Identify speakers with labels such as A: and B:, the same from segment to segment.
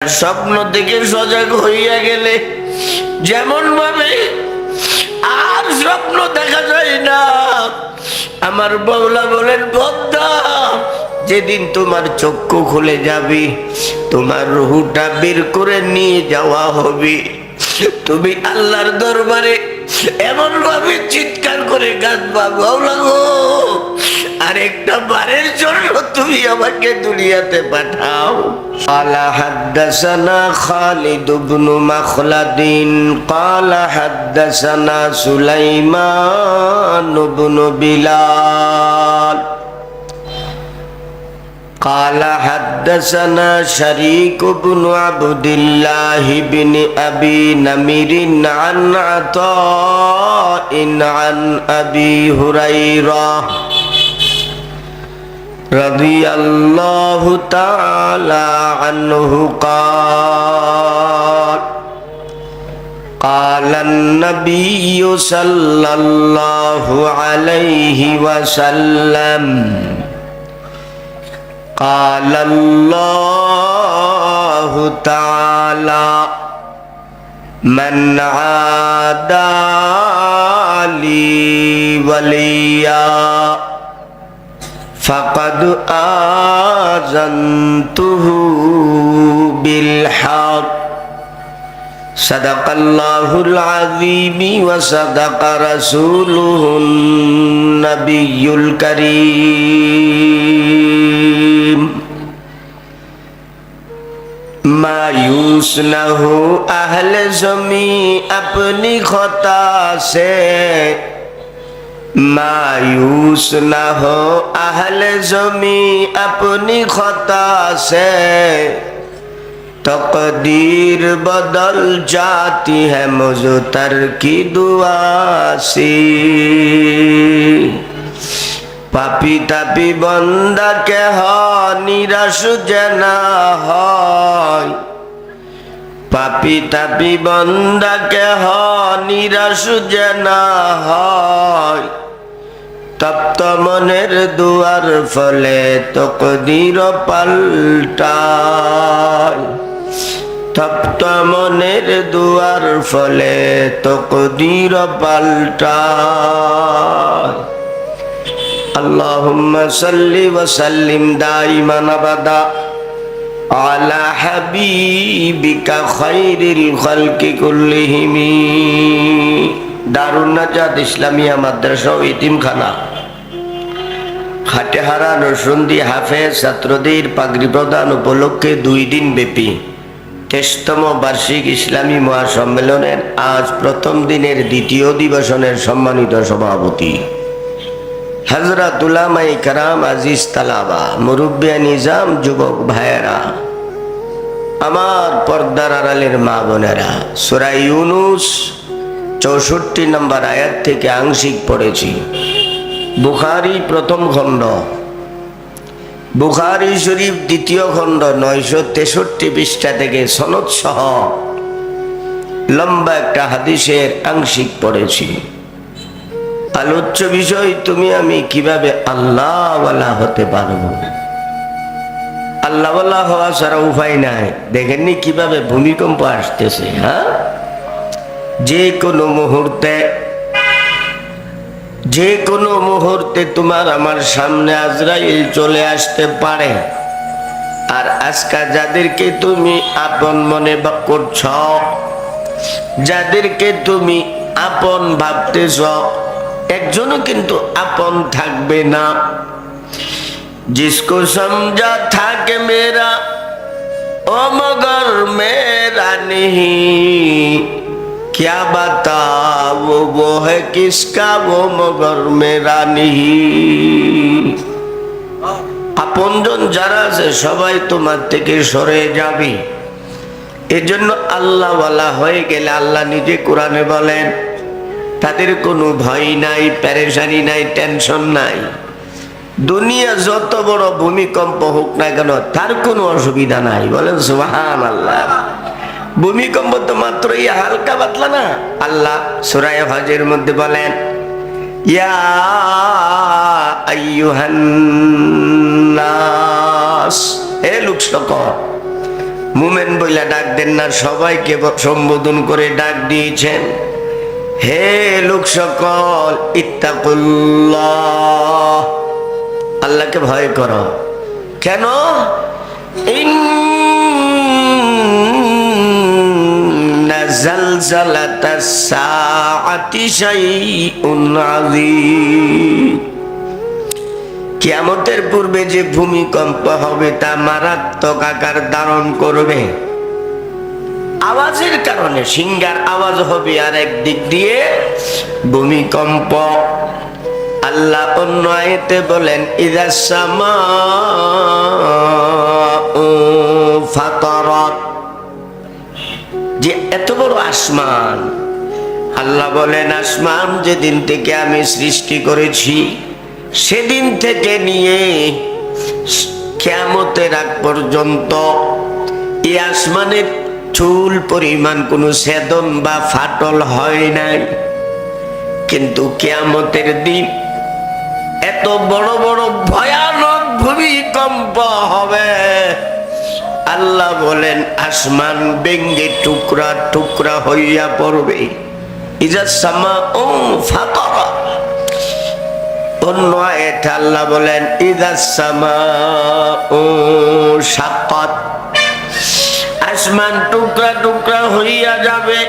A: স্বপ্ন থেকে সজাগ হইয়া গেলে যেমন ভাবে আর স্বপ্ন দেখা যায় না। আমার বাউলা বলেন, বন্দা, যেদিন তোমার চক্ষু খুলে যাবে, তোমার রুহটা বের করে নিয়ে যাওয়া হবে, তুমি আল্লাহর দরবারে এমন ভাবে চিৎকার করে কাঁদবা, বাউলা গো, আরেকটা বারের জন্য তুমি আমাকে দুনিয়াতে পাঠাও। قال حدثنا خالد بن مخلد قال حدثنا سليمان بن بلال قال حدثنا شريك بن عبد الله بن أبي نمر عن عطاء عن أبي هريرة رضي الله تعالى عنه قال قال النبي صلى الله عليه وسلم قال الله تعالى من عادى لي وليا فقد آذنته بالحق صدق الله العظيم وصدق رسوله النبي الكريم मायूस न हो अहले ज़मी अपनी खता से, मायूस न हो अहले ज़मी अपनी खता से, तकदीर बदल जाती है मुज़तर की दुआ से। পাপি তাপি বন্দাকে নিরাশ যেন হয়, পাপি তাপি বন্দাকে নিরাশ যেন হয়, তপ্ত মনের দুয়ার ফলে তকদীর পাল্টায়, তপ্ত মনের দুয়ার ফলে তকদীর পাল্টায়। اللهم صل وسلم دائما ابدا على حبيبك خير الخلق كلهم। দারুন নাজাত ইসলামিয়া মাদ্রাসা ও ইতিমখানা হাটেহারা নরসিংদী হাফেজ ছাত্রদের পাগড়ি প্রদান উপলক্ষে 2 দিন ব্যাপী 23তম বার্ষিক ইসলামী মহাসম্মেলনের আজ প্রথম দিনের দ্বিতীয় অধিবেশনের সম্মানিত সভাপতি হযরত উলামায়ে কেরাম, আজিজ তালাবা, মুরব্বিয়া নিজাম, যুবক ভাইয়েরা, আমার পর্দার আড়ালের মা বোনেরা, সূরা ইউনূস 64 নম্বর আয়াত থেকে আংশিক পড়েছি। বুখারী প্রথম খণ্ড, বুখারী শরীফ দ্বিতীয় খণ্ড 963 পৃষ্ঠা থেকে সনদ সহ লম্বা একটা হাদিসের আংশিক পড়েছি। আলোচ্য বিষয়, তুমি আমি কিভাবে আল্লাহওয়ালা হতে পারবো। আল্লাহওয়ালা হওয়া ছাড়া উপায় নাই। দেখেননি কিভাবে ভূমিকম্প আসতেছে? হ্যাঁ, যে কোনো মুহূর্তে তোমার আমার সামনে আজরাইল চলে আসতে পারে। আর আজকে যাদেরকে তুমি আপন মনে করছ, যাদেরকে তুমি আপন ভাবতেছ, একজনও কিন্তু আপন থাকবে না। जिसको समझा था कि मेरा ओ मगर मेरा नहीं, क्या बता वो है किसका वो मगर मेरा नहीं। আপনজন যারা আছে সবাই তোমার থেকে সরে যাবে। এজন্য আল্লাহওয়ালা হয়ে গেলে আল্লাহ নিজে কোরআনে বলেন, তাদের কোনো ভয় নাই, পেরেশানি নাই, টেনশন নাই। দুনিয়া যত বড় ভূমিকম্প হোক না কেন তার কোনো অসুবিধা নাই। বলেন সুবহানাল্লাহ। ভূমিকম্প তো মাত্র হালকা পাতলা না। আল্লাহ সূরা হজের মধ্যে বলেন, ইয়া আইয়ুহান নাস, হে লোক সকল, মুমেন বইলা ডাক দেন না, সবাইকে সম্বোধন করে ডাক দিয়েছেন, হে লোক সকল, ইত্তাকুল্লাহ, আল্লাহকে ভয় করো। কেন? ইন্না জালজালাতাস সাআতি শাইউন আযীম, কিয়ামতের পূর্বে যে ভূমিকম্প হবে তা মারাত্মক আকার ধারণ করবে। আওয়াজের কারণে সিংহার আওয়াজ হবে, আর একদিক দিয়ে ভূমিকম্প। আল্লাহ অন্য আয়াতে বলেন, ইযাস সামাউ ফাতারাত, যে এত বড় আসমান, আল্লাহ বলেন আসমান যেদিন থেকে আমি সৃষ্টি করেছি সেদিন থেকে নিয়ে কিয়ামতের আগ পর্যন্ত এই আসমানের চুল পরিমাণ কোনো ছেদন বা ফাটল হয় নাই। কিন্তু কিয়ামতের দিন এত বড় বড় ভয়ানক ভূমিকম্প হবে, আল্লাহ বলেন আসমান ভেঙে টুকরা টুকরা হইয়া পড়বে। ইযাস সামাউ ফাতারাত। অন্য আয়াতে আল্লাহ বলেন, ইযাস সামাউ শাক্কাত, আসমান টুকরা টুকরা হইয়া যাবে।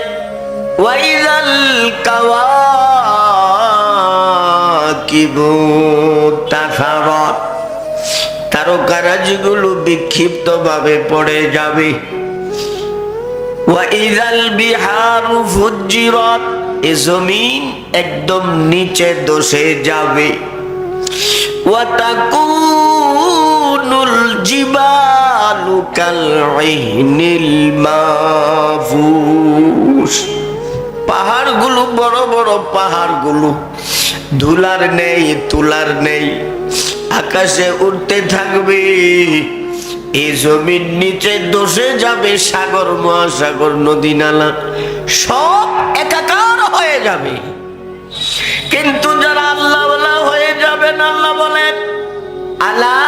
A: ওয়া ইযাল কাওয়াকিবু তাসারাত, তারকারাজিগুলো বিক্ষিপ্ত ভাবে পড়ে যাবে। ওয়া ইযাল বিহারু ফুজ্জিরাত, এ জমিন একদম নিচে ধসে যাবে। ওয়া তাকুনুল জিবালু কাল ইহনিল মাফুস, পাহাড়গুলো বড় বড় পাহাড়গুলো ধুলার নেই তুলার নেই, আকাশে উঠতে থাকবে। এই জমির নিচে ধসে যাবে, সাগর মহাসাগর নদী নালা সব একাকার হয়ে যাবে। কিন্তু যারা আল্লাহওয়ালা হয়ে যাবেন, আল্লাহ বলেন, আলা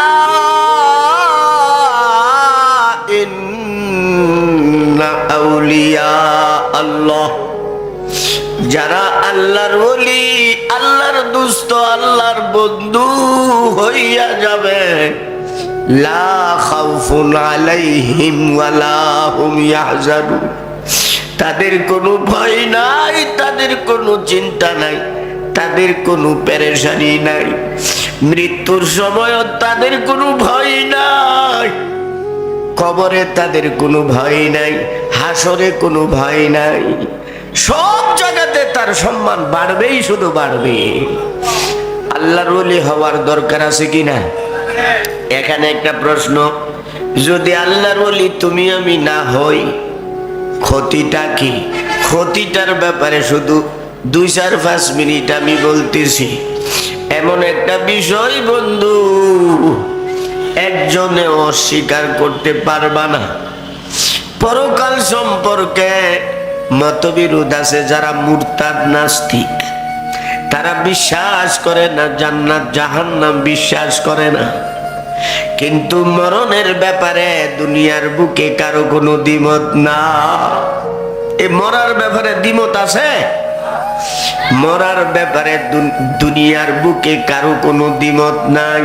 A: ইন্না আউলিয়া আল্লাহ, যারা আল্লাহর ওলি, আল্লাহর দুস্ত, আল্লাহর বন্ধু হইয়া যাবে, লা খাউফুন আলাইহিম ওয়ালা হুম ইয়াহজানুন, তাদের কোনো ভয় নাই, তাদের কোনো চিন্তা নাই, তাদের কোনো পেরেশানি নাই। মৃত্যুর সময় তাদের কোনো ভয় নাই, কবরে তাদের কোনো ভয় নাই, হাসরে কোনো ভয় নাই। সব জায়গাতে তার সম্মান বাড়বেই, শুধু বাড়বে। আল্লাহর ওলি হওয়ার দরকার আছে কিনা? এখানে একটা প্রশ্ন, যদি আল্লাহর ওলি তুমি আমি না হই, ক্ষতিটা কি? ক্ষতিটার ব্যাপারে শুধু 2-4-5 মিনিট আমি বলতেছি। এমন একটা বিষয় বন্ধু একজনে অস্বীকার করতে পারবা না। পরকাল সম্পর্কে মতবিরোধ আছে। যারা মুরতাদ নাস্তিক, তারা বিশ্বাস করে না, জান্নাত জাহান্নাম বিশ্বাস করে না। কিন্তু মরণের ব্যাপারে দুনিয়ার বুকে কারো কোনো দ্বিমত না। এই মরার ব্যাপারে দ্বিমত আছে? মরার ব্যাপারে দুনিয়ার বুকে কারো কোনো দ্বিমত নাই।